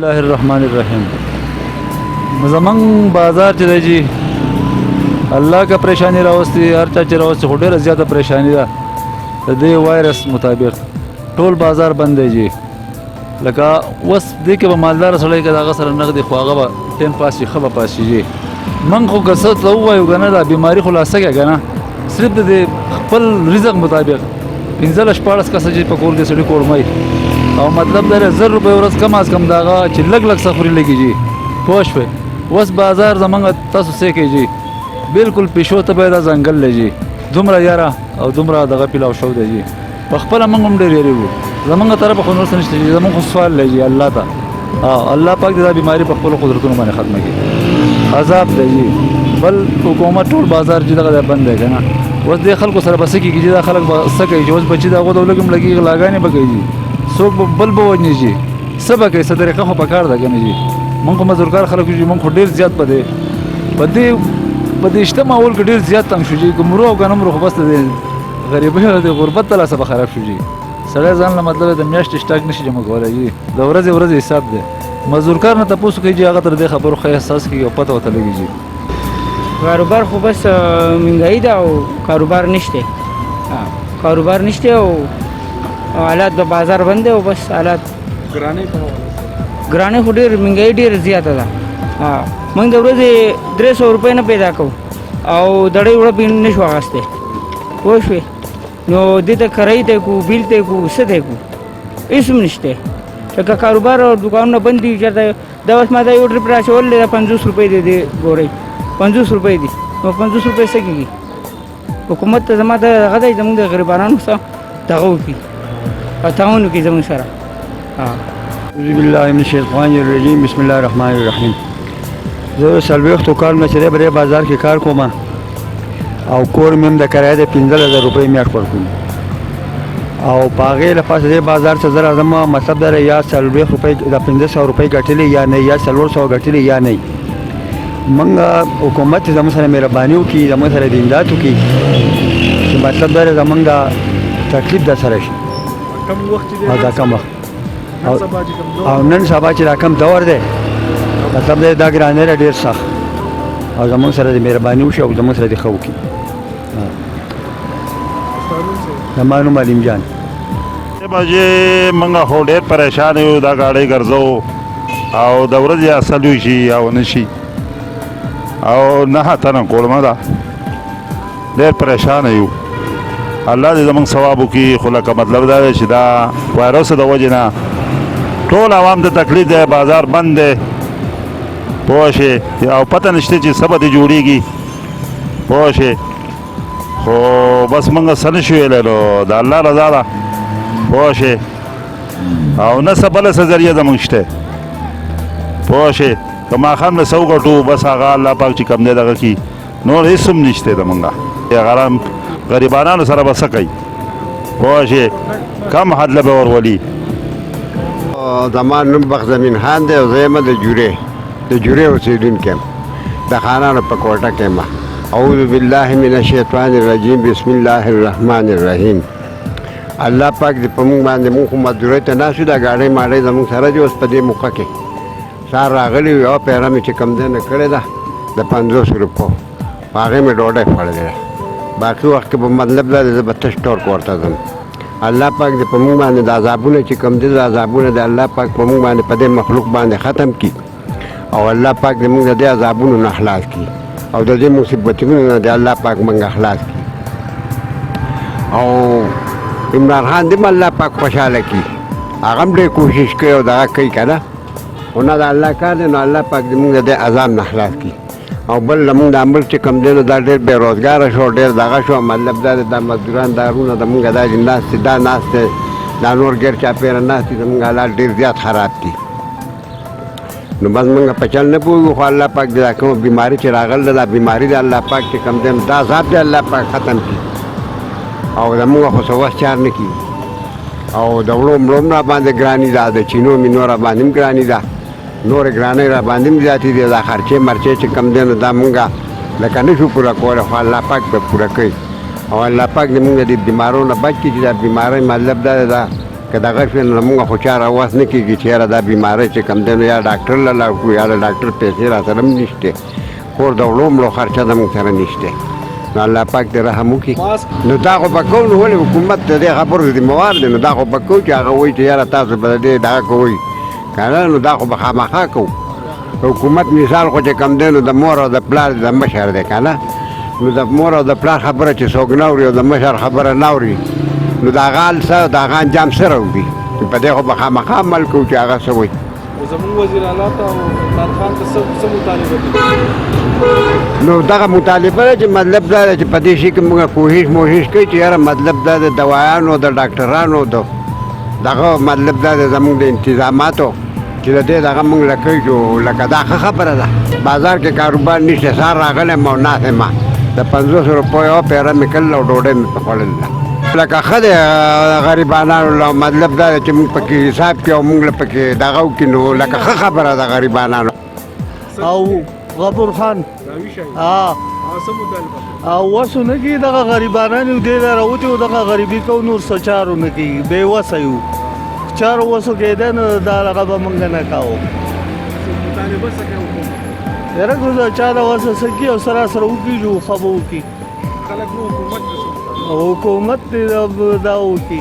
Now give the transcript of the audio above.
الله الرحمن الرحیم. زمنګ بازار چې دی جی الله کا پریشانی راوستي، هر چا چې راوستي خو ډېره زیاته پریشانی ده د دې وایرس مطابق. ټول بازار بند دی جی. لکه اوس دې کې به مالدار سړی که د هغه سره نغدي خو هغه به ټین پاس شي، ښه به پاس شي جی. موږ خو که څه ته ووایو که نه دا بیماري خلاصه کړه که نه، صرف د دې خپل رزق مطابق 15-14 کسه چې په کور کې سړي کورمئ او مطلب دا دی 1000 روپۍ ورځ کم از کم د هغه چې لږ لږ سفري لګي جي. پوه شوې؟ اوس بازار زمونږ تاسو څه کوي جي، بلکل پیشو ته به دا ځنګل دی جي، دومره یاره او دومره دغه پیلاو شو دی جي. په خپله موږ هم ډېر یېرېږو. زمونږ طرفه خو نور څه نشته جي، زمونږ خو سوال دی جي الله ته. الله پاک دې دا بیماري په خپلو قدرتونو باندې ختمه کړي. عذاب دی جي. بل حکومت ټول بازار چې دغه دی بند دی که نه. اوس دې خلکو سره به څه کېږي چې دا خلک به څه کوي چې اوس بچي د هغو د ولږ هم لګي غلاګانې به کوي جي، څوک به بل به وژني جي، څه به کوي، څه طریقه خو پکار ده که نه جي. مونږ خو مزدورکار خلک یو جي، مونږ خو ډېر زیات په دې شته ماحول کې ډېر زیات تنګ شو جي. که مرو او که نه مرو خو بس د غریبۍ او د غربت ته لاسه به خراب شو جي. سړی ځان له مطلب د میاشتې سټاک نشي جمع کولی جي، د ورځې حساب دی. مزدورکار نه تپوس کوي جي، هغه تر دې خبرو ښه احساس کوي او پته ورته لګي جي. کاروبار خو بس مهنګایي ده او کاروبار نشته، کاروبار نشته او حالات د بازار بند دی او بس حالات ګرانې خو ډېر مهنګایي ډېره زیاته ده. موږ د ورځې 300 روپۍ نه پیدا کوو او دړۍ وړه پې نه شو اخیستی. پوه شوې؟ نو دې ته کرایي ته کوو، بیل ته کوو، څه ته کوو، هېڅ هم نشته. لکه کاروبار او دوکانونه بند دي. چېرته دا اوس ما دا یو ټرپ را اچولی دی، 50 روپۍ دی دې ګورئ، 50 روپۍ دي. نو 50 روپۍ څه کېږي؟ حکومت ته زما دغه دی زموږ د غریبانو سره دغه وکړي او تعاون وکړي زموږ سره. اعوذ بالله من الشیطان الرجیم، بسم الله الرحمن الرحیم. زه 40 کال چې دی بری بازار کې کار کوم او کور مې هم د کرایه د 15000 روپۍ میاشت ورکوم او په هغې له پاسه دې بازار ته زه راځم. مطلب دا دی یا 40 روپۍ د 1500 روپۍ ګټلې یا نه، یا 400 ګټلې یا نه. موږ حکومت زموږ سره مهرباني وکړي، زموږ سره د امداد وکړي چې مطلب دا دی زموږ دا تکلیف در سره شي. او دا کم وخت او نن سبا چې دا کم دور دی مطلب دی دا ګرانۍ دی ډېر سخت او زموږ سره د مهرباني وشي او زموږ سره د ښه وکړي. زما نوم علیم جان. بجې موږ خو ډېر پریشان یو، دا ګاډۍ ګرځو او د ورځې اصل وشي او نه شي او نه تنه کولمه ده، ډېر پریشان یو. الله دې زموږ ثواب وکړي. خو لکه مطلب دا دی چې دا وایرس د وجې نه ټول عوام ته تکلیف دی، بازار بند دی. پوه شې؟ او پته نشته چې څه به دې جوړېږي. پوه شې؟ خو بس موږ څه نشو ویلی، نو د الله رضا ده. پوه شې؟ او نه څه بله څه ذریعه زموږ شته. پوه شې؟ که ماښام له څه وګټو بس هغه الله پاک چې کوم دی دغه کي، نور هېڅ هم نشته زمونږ. غریبانانو سره به څه کوي؟ پوه شې؟ کم حدله به ورولي. زما نوم بخزمین خان دی او زه یم د جورې اوسېدونکی یم، د خانانو په کوټه کې یم. اعوذ بالله من الشیطان الرجیم، بسم الله الرحمن الرحیم. الله پاک دې په موږ باندې، موږ خو مزدورۍ ته ناست یو، دا ګاډۍ ماډۍ زموږ سره دي. اوس په دې موقع کې سهار راغلی یو پیره مې چې کوم دی نه کړې ده د 50 روپو، په هغې مې ډوډۍ خوړلې ده. باقي وخت کې به مطلب دا دی زه به تش ټور کور ته ځم. الله پاک دې په موږ باندې د عذابونه چې کوم دي، د عذابونه د الله پاک په موږ باندې په دې مخلوق باندې ختم کړي او الله پاک دې موږ د دې عذابونو نه خلاص کړي او د دې مصیبتونو نه د الله پاک موږ خلاص کړي. او عمران خان دې هم الله پاک خوشحاله کړي، هغه هم ډېر کوشش کوي او دغه کوي که نه، خو نه د الله کار دی. نو الله پاک دې موږ د دې عذاب نه خلاص کړي. او بل زموږ د ملک چې کوم دی نو دا ډېر بې روزګاره شو، ډېر دغه شو. مطلب دا دی دا مزدوران دارونه د موږ دا ناست دي، دا ناست دی، دا نور ګیر چاپېره ناست دي، زموږ حالات ډېر زیات خراب دي. نو بس موږ په چل نه پوهېږو، خو الله پاک دې دا کومه بیماري چې راغله ده، دا بیماري د الله پاک چې کوم دی نو دا عذاب دی الله پاک ختم کړي او زموږ خو څه وس چار نه کړي. او د وړو مړو هم را باندې ګراني ده، د چینو مینو را باندې هم ګراني ده، نور ګرانۍ را باندې هم زیاتې دي. دا خرچې مرچې چې کوم دی نو دا مونږ لکه نه شو پوره کولی، خو الله پاک به پوره کوي. او الله پاک دې مونږ د بیمارو نه بچ کړي چې دا بیمارۍ مطلب دا دی دا که دغه شي نو موږ خو چاره وس نه کېږي چې یاره دا بیمارۍ چې کوم دی نو یا ډاکټر له لاړ کړو یا د ډاکټر پیسې را سره هم نشته کور د وړو مړو خرچه د موږ سره نشته نو الله پاک دې رحم وکړي نو دا خو به کوو نو ولې حکومت د دې خبرو ذمهوار دی نو دا خو به کوو چې هغه وایي چې یاره تاسو به د دې دغه کوئ که نه نو دا خو به خامخا کوو حکومت مثال خو چې کم دی نو د مور او د پلار د مشر دی که نه نو د مور او د پلار خبره چې څوک نه اوري او د مشر خبره نه اوري نو د هغه حال څه د هغه انجام څه راوځي په دې خو به خامخا عمل کوو چې هغه څه وایي زموږ وزیر اعلی ته او عمران خان ته څه مطالبه دي نو دغه مطالبه ده چې مطلب دا ده چې په دې شي کې موږ کوشش کوي چې یاره مطلب دا د دوایانو د ډاکټرانو دغه مطلب دا ده زموږ د انتظاماتو چې د دې دغه موږ له کوي لکه دا ښه خبره ده بازار کې کاروبار نشته سهار راغلی م او ناست یم د 500 روپیو پیره مې کړله او ډوډۍ مې خوړله لکه ښه دی غریبانانو له مطلب دا دی چې موږ پکې حساب کې او موږ له پکې دغه وکړي نو لکه ښه خبره ده غریبانانو او غفور خان او وسو نه کېږي دغه غریبانان یو دې نه راوتي او دغه غریبي کوو نور څه چارو نه کېږي بې وسه یو چارو وسو کېده نو دا هغه به موږ نه کوو یاره که چا د وسه څه کړي او سره وکړي نو ښه به وکړي حکومت دې دا وکړي